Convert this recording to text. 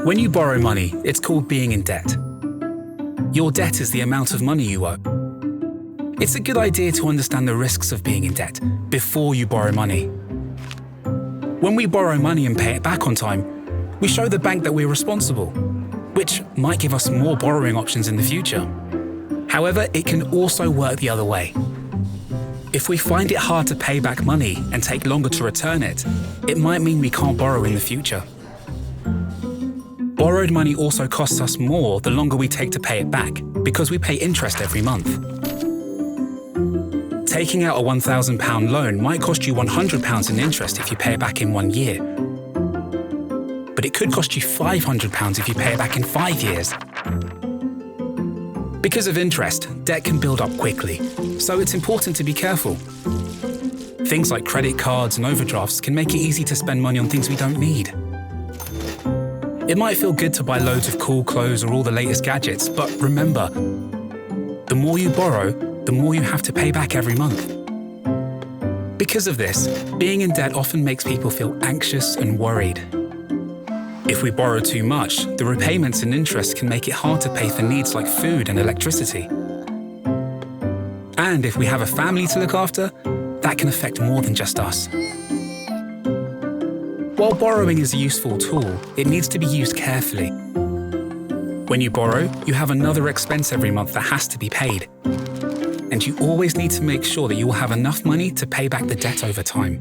When you borrow money, it's called being in debt. Your debt is the amount of money you owe. It's a good idea to understand the risks of being in debt before you borrow money. When we borrow money and pay it back on time, we show the bank that we're responsible, which might give us more borrowing options in the future. However, it can also work the other way. If we find it hard to pay back money and take longer to return it, it might mean we can't borrow in the future. Borrowed money also costs us more the longer we take to pay it back, because we pay interest every month. Taking out a £1,000 loan might cost you £100 in interest if you pay it back in 1 year. But it could cost you £500 if you pay it back in 5 years. Because of interest, debt can build up quickly, so it's important to be careful. Things like credit cards and overdrafts can make it easy to spend money on things we don't need. It might feel good to buy loads of cool clothes or all the latest gadgets, but remember, the more you borrow, the more you have to pay back every month. Because of this, being in debt often makes people feel anxious and worried. If we borrow too much, the repayments and interest can make it hard to pay for needs like food and electricity. And if we have a family to look after, that can affect more than just us. While borrowing is a useful tool, it needs to be used carefully. When you borrow, you have another expense every month that has to be paid. And you always need to make sure that you will have enough money to pay back the debt over time.